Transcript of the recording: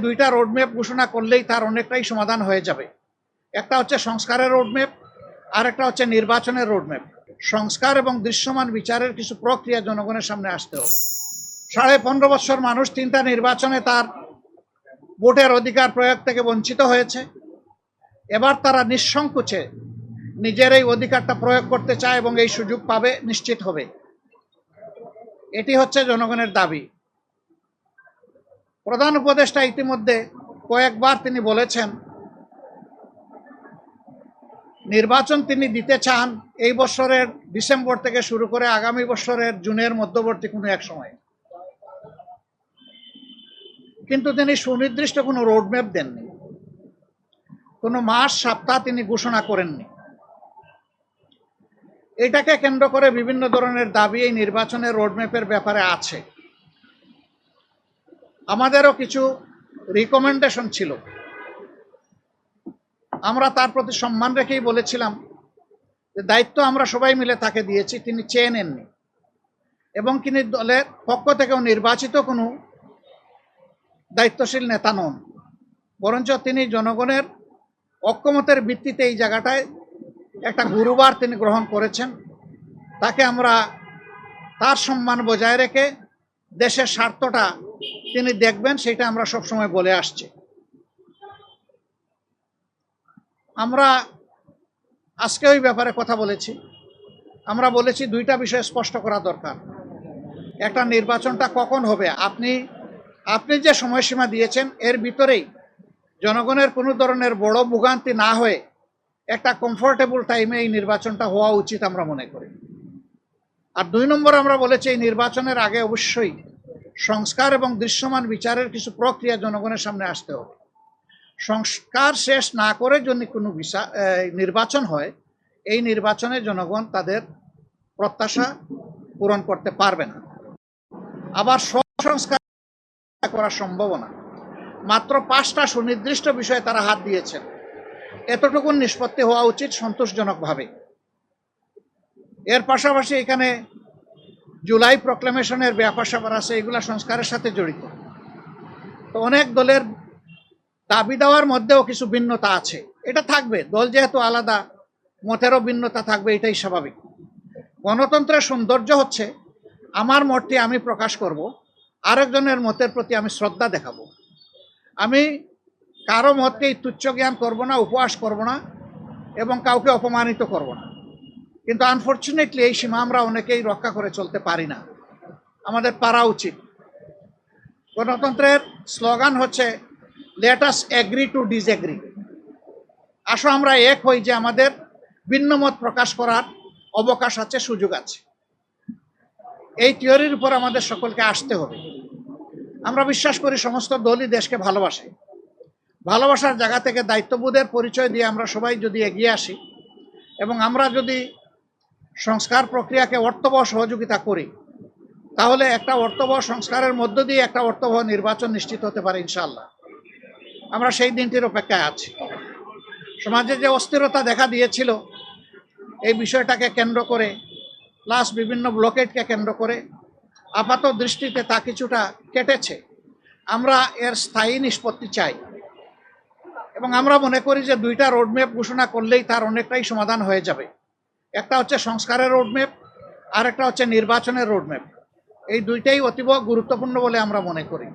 দুইটা রোডম্যাপ ঘোষণা করলেই তার অনেকটাই সমাধান হয়ে যাবে। একটা হচ্ছে সংস্কারের রোডম্যাপ, আর একটা হচ্ছে নির্বাচনের রোডম্যাপ। সংস্কার এবং দৃশ্যমান বিচারের কিছু প্রক্রিয়া জনগণের সামনে আসতে হবে। 15.5 বছর মানুষ 3টা নির্বাচনে তার ভোটের অধিকার প্রয়োগ থেকে বঞ্চিত হয়েছে। এবার তারা নিঃসংকোচে নিজের এই অধিকারটা প্রয়োগ করতে চায় এবং এই সুযোগ পাবে, নিশ্চিত হবে। এটি হচ্ছে জনগণের দাবি। প্রধান উপদেষ্টা ইতিমধ্যে কয়েকবার তিনি বলেছেন নির্বাচন তিনি দিতে চান এই বছরের ডিসেম্বর থেকে শুরু করে আগামী বছরের জুনের মধ্যবর্তী কোনো এক সময়, কিন্তু তিনি সুনির্দিষ্ট কোনো রোডম্যাপ দেননি, কোনো মাস সপ্তাহ তিনি ঘোষণা করেননি। এটাকে কেন্দ্র করে বিভিন্ন ধরনের দাবি এই নির্বাচনের রোডম্যাপের ব্যাপারে আছে। আমাদেরও কিছু রিকমেন্ডেশন ছিল, আমরা তার প্রতি সম্মান রেখেই বলেছিলাম যে দায়িত্ব আমরা সবাই মিলে তাকে দিয়েছি, তিনি চেয়ে নেননি এবং তিনি দলের পক্ষ থেকেও নির্বাচিত কোনো দায়িত্বশীল নেতা নন, বরঞ্চ তিনি জনগণের ঐক্যমতের ভিত্তিতে এই জায়গাটায় একটা গুরুবার তিনি গ্রহণ করেছেন। তাকে আমরা তার সম্মান বজায় রেখে দেশের স্বার্থটা তিনি দেখবেন, সেটা আমরা সবসময় বলে আসছি। আমরা আজকে ওই ব্যাপারে কথা বলেছি। আমরা বলেছি দুইটা বিষয় স্পষ্ট করা দরকার। একটা, নির্বাচনটা কখন হবে, আপনি যে সময়সীমা দিয়েছেন এর ভিতরেই জনগণের কোনো ধরনের বড় ভোগান্তি না হয়ে একটা কমফোর্টেবল টাইমে এই নির্বাচনটা হওয়া উচিত আমরা মনে করি। আর 2 নম্বর আমরা বলেছি এই নির্বাচনের আগে অবশ্যই সংস্কার এবং দৃশ্যমান বিচারের কিছু প্রক্রিয়া জনগণের সামনে আসতে হবে। সংস্কার শেষ না করে যদি কোনো নির্বাচন হয়, এই নির্বাচনে জনগণ তাদের প্রত্যাশা পূরণ করতে পারবে না। আবার সংস্কার করা সম্ভব না। মাত্র 5টা সুনির্দিষ্ট বিষয়ে তারা হাত দিয়েছেন, এতটুকুন নিষ্পত্তি হওয়া উচিত সন্তোষজনকভাবে। এর পাশাপাশি এখানে জুলাই প্রক্লেমেশনের ব্যাপার স্যাপার আছে, এগুলা সংস্কারের সাথে জড়িত। তো অনেক দলের দাবি দেওয়ার মধ্যেও কিছু ভিন্নতা আছে, এটা থাকবে, দল যেহেতু আলাদা মতেরও ভিন্নতা থাকবে, এটাই স্বাভাবিক। গণতন্ত্রের সৌন্দর্য হচ্ছে আমার মতটি আমি প্রকাশ করব, আরেকজনের মতের প্রতি আমি শ্রদ্ধা দেখাবো। আমি কারো মতকেই তুচ্ছ জ্ঞান করব না, উপহাস করব না এবং কাউকে অপমানিত করব না। কিন্তু আনফর্চুনেটলি এই সীমা আমরা অনেকেই রক্ষা করে চলতে পারি না, আমাদের পারা উচিত। গণতন্ত্রের স্লোগান হচ্ছে let us agree to disagree. আসো আমরা এক হই যে আমাদের ভিন্ন মত প্রকাশ করার অবকাশ আছে, সুযোগ আছে। এই থিওরির উপর আমাদের সকলকে আসতে হবে। আমরা বিশ্বাস করি সমস্ত দলই দেশকে ভালোবাসে। ভালোবাসার জায়গা থেকে দায়িত্ববোধের পরিচয় দিয়ে আমরা সবাই যদি এগিয়ে আসি এবং আমরা যদি সংস্কার প্রক্রিয়াকে অর্থবহ সহযোগিতা করি, তাহলে একটা অর্থবহ সংস্কারের মধ্য দিয়ে একটা অর্থবহ নির্বাচন নিশ্চিত হতে পারে ইনশাআল্লাহ। আমরা সেই দিনটির অপেক্ষায় আছি। সমাজে যে অস্থিরতা দেখা দিয়েছিল এই বিষয়টাকে কেন্দ্র করে, প্লাস বিভিন্ন ব্লকেটকে কেন্দ্র করে আপাত দৃষ্টিতে তা কিছুটা কেটেছে। আমরা এর স্থায়ী নিষ্পত্তি চাই এবং আমরা মনে করি যে 2টা রোডম্যাপ ঘোষণা করলেই তার অনেকটাই সমাধান হয়ে যাবে। একটা হচ্ছে সংস্কারের রোডম্যাপ, আর একটা হচ্ছে নির্বাচনের রোডম্যাপ। এই দুইটাই অতীব গুরুত্বপূর্ণ বলে আমরা মনে করি।